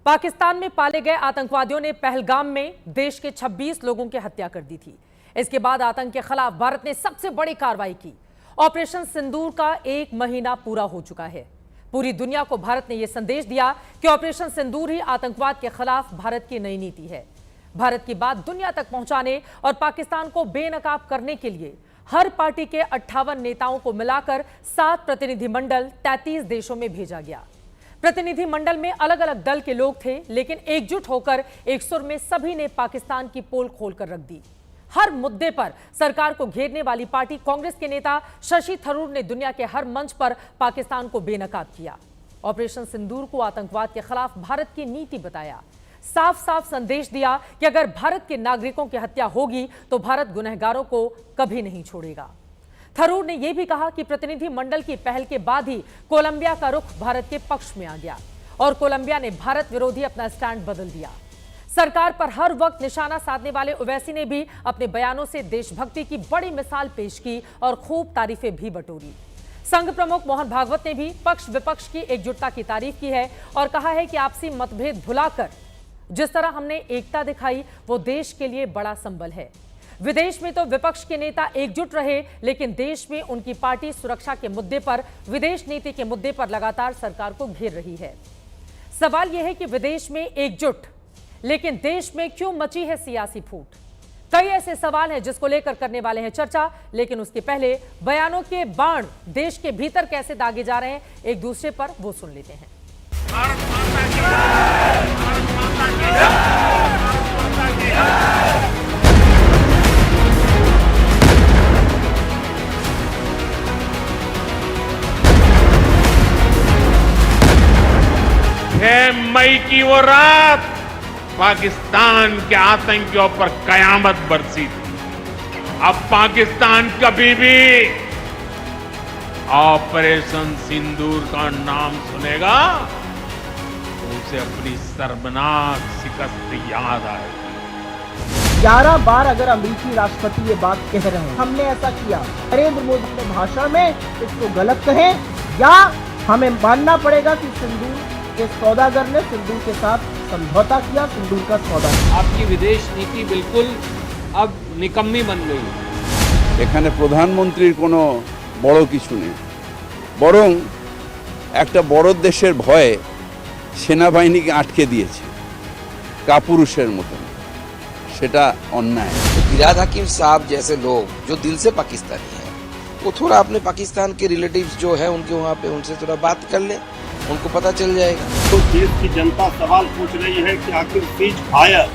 पाकिस्तान में पाले गए आतंकवादियों ने पहलगाम में देश के 26 लोगों की हत्या कर दी थी। इसके बाद आतंक के खिलाफ भारत ने सबसे बड़ी कार्रवाई की। ऑपरेशन सिंदूर का 1 महीना पूरा हो चुका है। पूरी दुनिया को भारत ने यह संदेश दिया कि ऑपरेशन सिंदूर ही आतंकवाद के खिलाफ भारत की नई नीति है। भारत की बात दुनिया तक पहुंचाने और पाकिस्तान को बेनकाब करने के लिए हर पार्टी के 58 नेताओं को मिलाकर 7 प्रतिनिधिमंडल 33 देशों में भेजा गया। प्रतिनिधिमंडल में अलग अलग दल के लोग थे, लेकिन एकजुट होकर एक सुर में सभी ने पाकिस्तान की पोल खोलकर रख दी। हर मुद्दे पर सरकार को घेरने वाली पार्टी कांग्रेस के नेता शशि थरूर ने दुनिया के हर मंच पर पाकिस्तान को बेनकाब किया। ऑपरेशन सिंदूर को आतंकवाद के खिलाफ भारत की नीति बताया। साफ साफ संदेश दिया कि अगर भारत के नागरिकों की हत्या होगी तो भारत गुनहगारों को कभी नहीं छोड़ेगा। थरूर ने यह भी कहा कि प्रतिनिधि मंडल की पहल के बाद ही कोलंबिया का रुख भारत के पक्ष में आ गया और कोलंबिया ने भारत विरोधी अपना स्टैंड बदल दिया। सरकार पर हर वक्त निशाना साधने वाले ओवैसी ने भी अपने बयानों से देशभक्ति की बड़ी मिसाल पेश की और खूब तारीफें भी बटोरी। संघ प्रमुख मोहन भागवत ने भी पक्ष विपक्ष की एकजुटता की तारीफ की है और कहा है कि आपसी मतभेद भुलाकर जिस तरह हमने एकता दिखाई वो देश के लिए बड़ा संबल है। विदेश में तो विपक्ष के नेता एकजुट रहे, लेकिन देश में उनकी पार्टी सुरक्षा के मुद्दे पर, विदेश नीति के मुद्दे पर लगातार सरकार को घेर रही है। सवाल यह है कि विदेश में एकजुट, लेकिन देश में क्यों मची है सियासी फूट? कई ऐसे सवाल हैं जिसको लेकर करने वाले हैं चर्चा, लेकिन उसके पहले बयानों के बाण देश के भीतर कैसे दागे जा रहे हैं एक दूसरे पर, वो सुन लेते हैं। भारत माता की जय, भारत माता की जय, भारत माता की जय। मई की वो रात पाकिस्तान के आतंकियों पर कयामत बरसी थी। अब पाकिस्तान कभी भी ऑपरेशन सिंदूर का नाम सुनेगा तो उसे अपनी शर्मनाक शिकस्त याद आएगी। 11 बार अगर अमेरिकी राष्ट्रपति ये बात कह रहे हैं, हमने ऐसा किया, नरेंद्र मोदी ने भाषण में इसको गलत कहें या हमें मानना पड़ेगा कि सिंदूर के सौदागर ने सिंदूर के साथ समझौता किया, सिंदूर का सौदा। आपकी विदेश नीति बिल्कुल अब निकम्मी बन गई। এখানে প্রধানমন্ত্রীর কোনো বড় কিছু নেই, বরং একটা বড় দেশের ভয়ে সেনাবাহিনীকে আটকে দিয়েছে কাপুরুষের মতো। সেটা অন্যায়। फिरहाद हकीम साहब जैसे लोग जो दिल से पाकिस्तानी हैं, वो थोड़ा अपने पाकिस्तान के रिलेटिव्स जो है उनके वहाँ पे उनसे थोड़ा बात कर ले, उनको पता चल जाएगा। तो देश की जनता सवाल पूछ रही है कि आखिर सीज फायर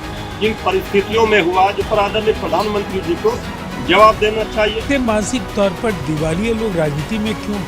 किन परिस्थितियों में हुआ, जो पर आदरणीय प्रधानमंत्री जी को जवाब देना चाहिए। मानसिक तौर पर दिवालिये लोग राजनीति में क्यों?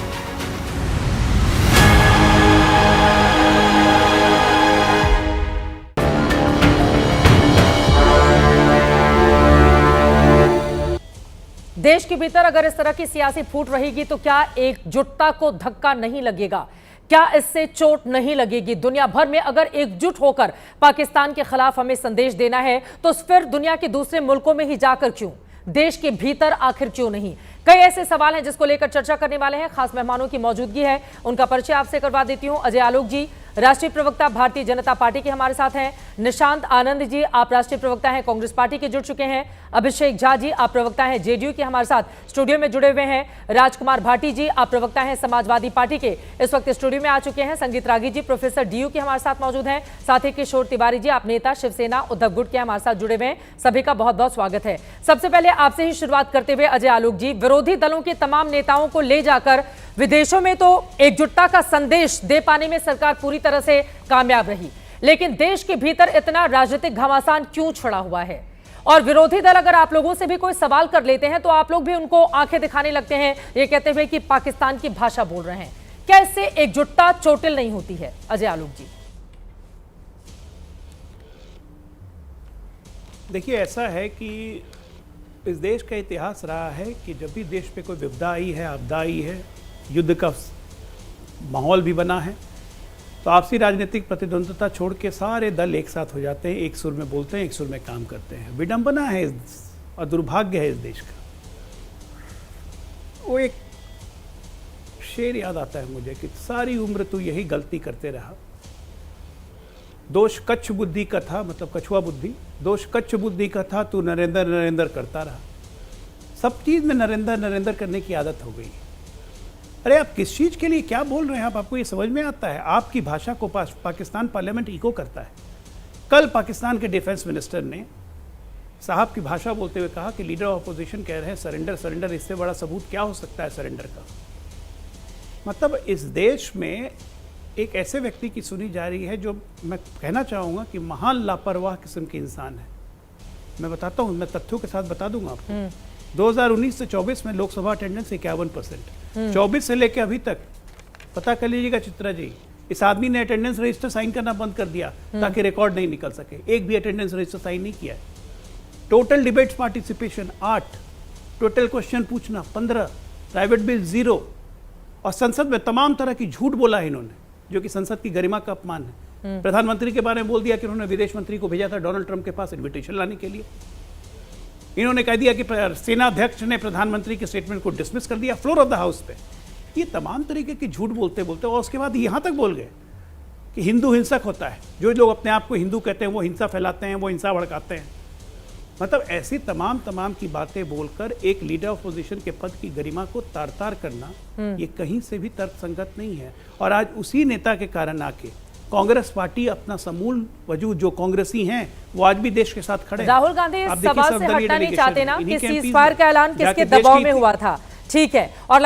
देश के भीतर अगर इस तरह की सियासी फूट रहेगी तो क्या एकजुटता को धक्का नहीं लगेगा? क्या इससे चोट नहीं लगेगी? दुनिया भर में अगर एकजुट होकर पाकिस्तान के खिलाफ हमें संदेश देना है तो फिर दुनिया के दूसरे मुल्कों में ही जाकर क्यों? देश के भीतर आखिर क्यों नहीं? कई ऐसे सवाल हैं जिसको लेकर चर्चा करने वाले हैं। खास मेहमानों की मौजूदगी है, उनका परिचय आपसे करवा देती हूं। अजय आलोक जी, राष्ट्रीय प्रवक्ता भारतीय जनता पार्टी के हमारे साथ हैं। निशांत आनंद जी, आप राष्ट्रीय प्रवक्ता हैं, कांग्रेस पार्टी के जुड़ चुके हैं। अभिषेक झा जी, आप प्रवक्ता हैं जेडीयू के, हमारे साथ स्टूडियो में जुड़े हुए हैं। राजकुमार भाटी जी, आप प्रवक्ता हैं समाजवादी पार्टी के, इस वक्त स्टूडियो में आ चुके हैं। संगीत रागी जी, प्रोफेसर डीयू के हमारे साथ मौजूद हैं। साथ ही किशोर तिवारी जी, आप नेता शिवसेना उद्धव गुट के हमारे साथ जुड़े हुए हैं। सभी का बहुत बहुत स्वागत है। सबसे पहले आपसे ही शुरुआत करते हुए अजय आलोक जी, विरोधी दलों के तमाम नेताओं को ले जाकर विदेशों में तो एकजुटता का संदेश दे पाने में सरकार पूरी तरह से कामयाब रही, लेकिन देश के भीतर इतना राजनीतिक घमासान क्यों छड़ा हुआ है? और विरोधी दल अगर आप लोगों से भी कोई सवाल कर लेते हैं तो आप लोग भी उनको आंखें दिखाने लगते हैं, ये कहते हुए कि पाकिस्तान की भाषा बोल रहे हैं। क्या इससे एकजुटता चोटिल नहीं होती है? अजय आलोक जी। देखिए, ऐसा है कि इस देश का इतिहास रहा है कि जब भी देश पे कोई विपदा आई है, आपदा आई है, युद्ध का माहौल भी बना है, तो आपसी राजनीतिक प्रतिद्वंद्विता छोड़ के सारे दल एक साथ हो जाते हैं, एक सुर में बोलते हैं, एक सुर में काम करते हैं। विडंबना है और दुर्भाग्य है इस देश का। वो एक शेर याद आता है मुझे कि सारी उम्र तू यही गलती करते रहा, दोष कच्छ बुद्धि का था, मतलब कछुआ बुद्धि, दोष कच्छ बुद्धि का था, तू नरेंद्र नरेंद्र करता रहा। सब चीज में नरेंद्र नरेंद्र करने की आदत हो गई। अरे आप किस चीज के लिए क्या बोल रहे हैं आपको ये समझ में आता है? आपकी भाषा को पाकिस्तान पार्लियामेंट इको करता है। कल पाकिस्तान के डिफेंस मिनिस्टर ने साहब की भाषा बोलते हुए कहा कि लीडर ऑफ अपोजिशन कह रहे हैं सरेंडर सरेंडर, इससे बड़ा सबूत क्या हो सकता है सरेंडर का? मतलब इस देश में एक ऐसे व्यक्ति की सुनी जा रही है जो मैं कहना चाहूँगा कि महान लापरवाह किस्म के इंसान है। मैं बताता हूँ, मैं तथ्यों के साथ बता दूंगा आपको। 2019 से 24 में लोकसभा अटेंडेंस 51%, 24 से लेकर अभी तक पता कर लीजिएगा चित्रा जी, इस आदमी ने अटेंडेंस रजिस्टर साइन करना बंद कर दिया ताकि रिकॉर्ड नहीं निकल सके। एक भी अटेंडेंस रजिस्टर साइन नहीं किया है। Total debates participation 8, total question पूछना 15, प्राइवेट बिल 0, और संसद में तमाम तरह की झूठ बोला है इन्होंने, जो कि संसद की गरिमा का अपमान है। प्रधानमंत्री के बारे में बोल दिया कि उन्होंने विदेश मंत्री को भेजा था डोनाल्ड ट्रंप के पास इन्विटेशन लाने के लिए। इन्होंने कह दिया कि सेनाध्यक्ष ने प्रधानमंत्री के स्टेटमेंट को डिसमिस कर दिया फ्लोर ऑफ द हाउस पे। ये तमाम तरीके की झूठ बोलते बोलते, और उसके बाद यहां तक बोल गए कि हिंदू हिंसक होता है। जो लोग अपने आप को हिंदू कहते हैं वो हिंसा फैलाते हैं, वो हिंसा भड़काते हैं। मतलब ऐसी तमाम की बातें बोलकर एक लीडर ऑफ पोजीशन के पद की गरिमा को तार तार करना, ये कहीं से भी तर्कसंगत नहीं है। और आज उसी नेता के कारण आके कांग्रेस पार्टी अपना समूल वजूद, जो कांग्रेसी हैं वो आज भी देश के साथ खड़े हैं। राहुल गांधी इस आप देखिए सवाल से सफदर हटना नहीं डेलीगेशन चाहते ना इन्हीं कि के MPs सीज़फायर का ऐलान जाके किसके देश दबाव की में हुआ था। ठीक है, और